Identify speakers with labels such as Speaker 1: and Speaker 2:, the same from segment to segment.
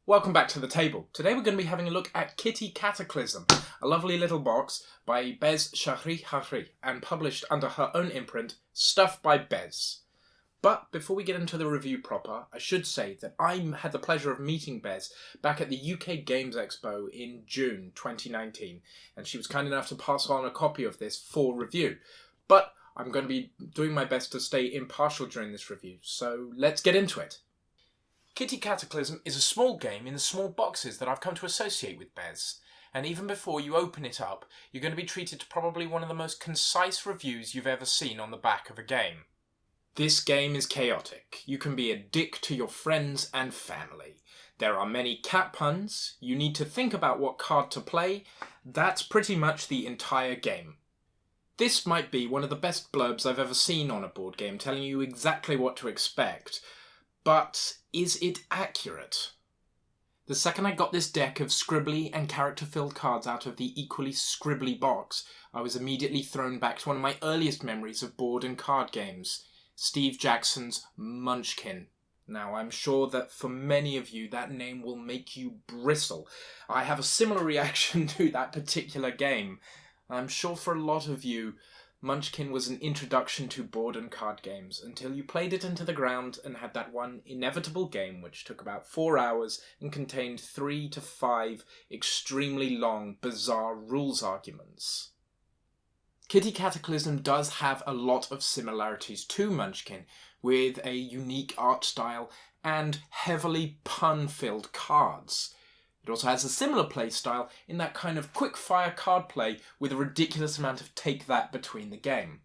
Speaker 1: Welcome back to the table. Today we're going to be having a look at Kitty Cataclysm, a lovely little box by Behrooz Shahriari and published under her own imprint, Stuff by Bez. But before we get into the review proper, I should say that I had the pleasure of meeting Bez back at the UK Games Expo in June 2019, and she was kind enough to pass on a copy of this for review. But I'm going to be doing my best to stay impartial during this review, so let's get into it. Kitty Cataclysm is a small game in the small boxes that I've come to associate with Bez, and even before you open it up, you're going to be treated to probably one of the most concise reviews you've ever seen on the back of a game. This game is chaotic. You can be a dick to your friends and family. There are many cat puns, you need to think about what card to play. That's pretty much the entire game. This might be one of the best blurbs I've ever seen on a board game, telling you exactly what to expect. But is it accurate? The second I got this deck of scribbly and character-filled cards out of the equally scribbly box, I was immediately thrown back to one of my earliest memories of board and card games, Steve Jackson's Munchkin. Now, I'm sure that for many of you, that name will make you bristle. I have a similar reaction to that particular game. I'm sure for a lot of you, Munchkin was an introduction to board and card games until you played it into the ground and had that one inevitable game which took about 4 hours and contained 3 to 5 extremely long, bizarre rules arguments. Kitty Cataclysm does have a lot of similarities to Munchkin, with a unique art style and heavily pun-filled cards. It also has a similar play style in that kind of quick-fire card play with a ridiculous amount of take-that between the game.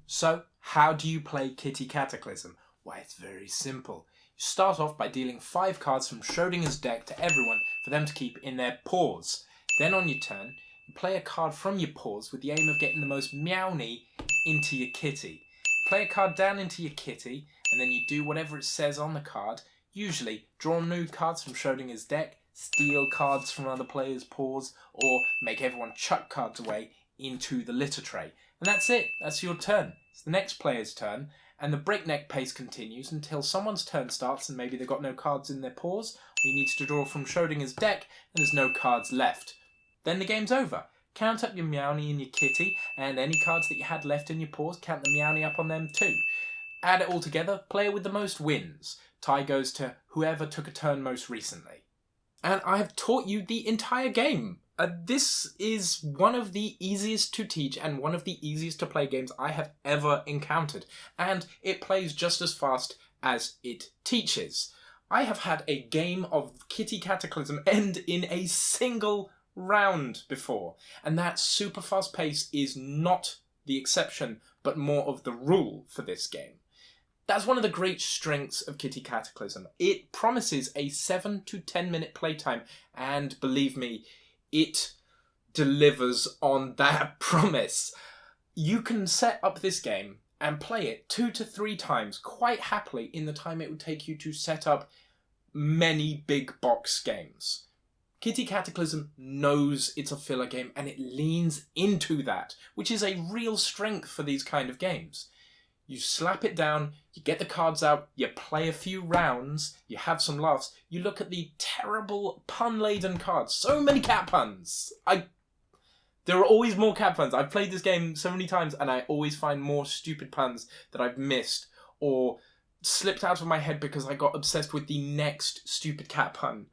Speaker 1: So, how do you play Kitty Cataclysm? Why, it's very simple. You start off by dealing 5 cards from Schrodinger's deck to everyone for them to keep in their paws. Then on your turn, you play a card from your paws with the aim of getting the most meowny into your kitty. You play a card down into your kitty, and then you do whatever it says on the card. Usually, draw new cards from Schrodinger's deck, steal cards from other players' paws, or make everyone chuck cards away into the litter tray. And that's it. That's your turn. It's the next player's turn, and the breakneck pace continues until someone's turn starts and maybe they've got no cards in their paws, or he needs to draw from Schrodinger's deck and there's no cards left. Then the game's over. Count up your meowny in your kitty, and any cards that you had left in your paws, count the meowny up on them too. Add it all together, player with the most wins. Tie goes to whoever took a turn most recently. And I have taught you the entire game. This is one of the easiest to teach and one of the easiest to play games I have ever encountered. And it plays just as fast as it teaches. I have had a game of Kitty Cataclysm end in a single round before. And that super fast pace is not the exception, but more of the rule for this game. That's one of the great strengths of Kitty Cataclysm. It promises a 7 to 10 minute playtime, and believe me, it delivers on that promise. You can set up this game and play it 2 to 3 times quite happily in the time it would take you to set up many big box games. Kitty Cataclysm knows it's a filler game and it leans into that, which is a real strength for these kind of games. You slap it down, you get the cards out, you play a few rounds, you have some laughs, you look at the terrible pun-laden cards. So many cat puns! There are always more cat puns. I've played this game so many times and I always find more stupid puns that I've missed or slipped out of my head because I got obsessed with the next stupid cat pun.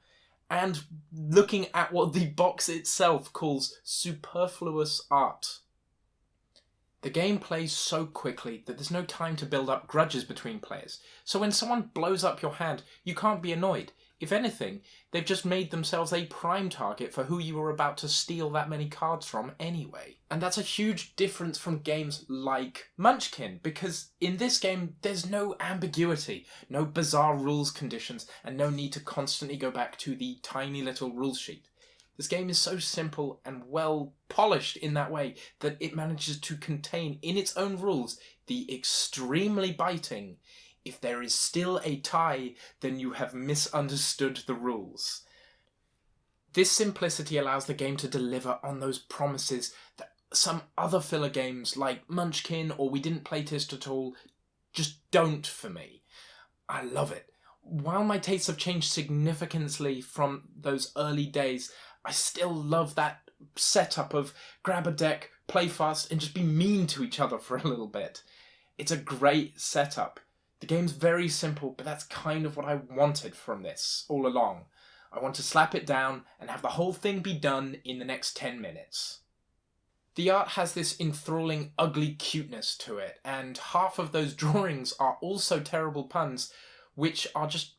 Speaker 1: And looking at what the box itself calls superfluous art. The game plays so quickly that there's no time to build up grudges between players. So when someone blows up your hand, you can't be annoyed. If anything, they've just made themselves a prime target for who you were about to steal that many cards from anyway. And that's a huge difference from games like Munchkin, because in this game, there's no ambiguity, no bizarre rules conditions, and no need to constantly go back to the tiny little rules sheet. This game is so simple and well polished in that way that it manages to contain in its own rules the extremely biting, if there is still a tie, then you have misunderstood the rules. This simplicity allows the game to deliver on those promises that some other filler games like Munchkin or We Didn't Playtest at All just don't for me. I love it. while my tastes have changed significantly from those early days, I still love that setup of grab a deck, play fast, and just be mean to each other for a little bit. It's a great setup. The game's very simple, but that's kind of what I wanted from this all along. I want to slap it down and have the whole thing be done in the next 10 minutes. The art has this enthralling, ugly cuteness to it, and half of those drawings are also terrible puns, which are just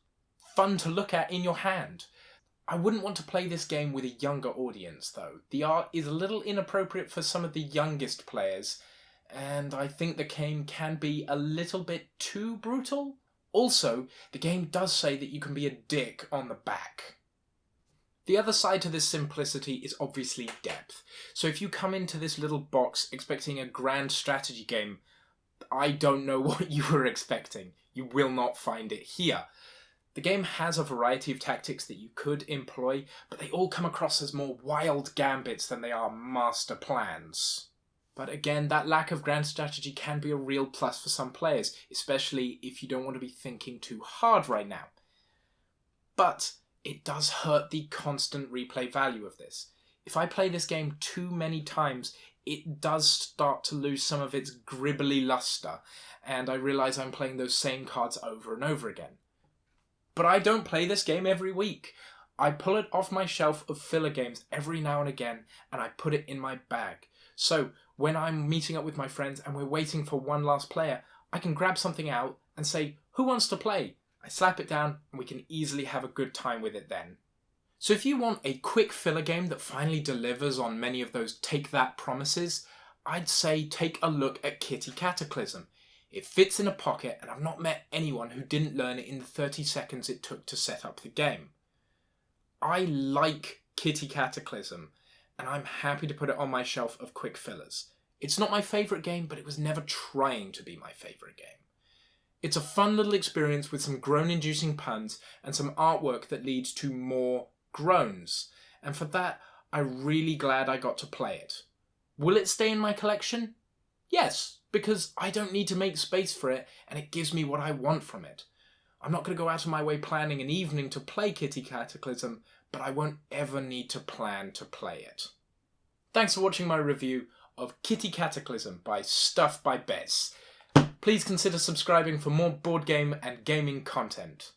Speaker 1: fun to look at in your hand. I wouldn't want to play this game with a younger audience, though. The art is a little inappropriate for some of the youngest players, and I think the game can be a little bit too brutal. Also, the game does say that you can be a dick on the back. The other side to this simplicity is obviously depth. So if you come into this little box expecting a grand strategy game, I don't know what you were expecting. You will not find it here. The game has a variety of tactics that you could employ, but they all come across as more wild gambits than they are master plans. But again, that lack of grand strategy can be a real plus for some players, especially if you don't want to be thinking too hard right now. But it does hurt the constant replay value of this. If I play this game too many times, it does start to lose some of its gribbly luster, and I realise I'm playing those same cards over and over again. But I don't play this game every week. I pull it off my shelf of filler games every now and again, and I put it in my bag. So when I'm meeting up with my friends and we're waiting for one last player, I can grab something out and say, "Who wants to play?" I slap it down and we can easily have a good time with it then. So if you want a quick filler game that finally delivers on many of those take that promises, I'd say take a look at Kitty Cataclysm. It fits in a pocket, and I've not met anyone who didn't learn it in the 30 seconds it took to set up the game. I like Kitty Cataclysm, and I'm happy to put it on my shelf of quick fillers. It's not my favourite game, but it was never trying to be my favourite game. It's a fun little experience with some groan-inducing puns and some artwork that leads to more groans, and for that, I'm really glad I got to play it. Will it stay in my collection? Yes, because I don't need to make space for it, and it gives me what I want from it. I'm not going to go out of my way planning an evening to play Kitty Cataclysm, but I won't ever need to plan to play it. Thanks for watching my review of Kitty Cataclysm by Stuff by Bez. Please consider subscribing for more board game and gaming content.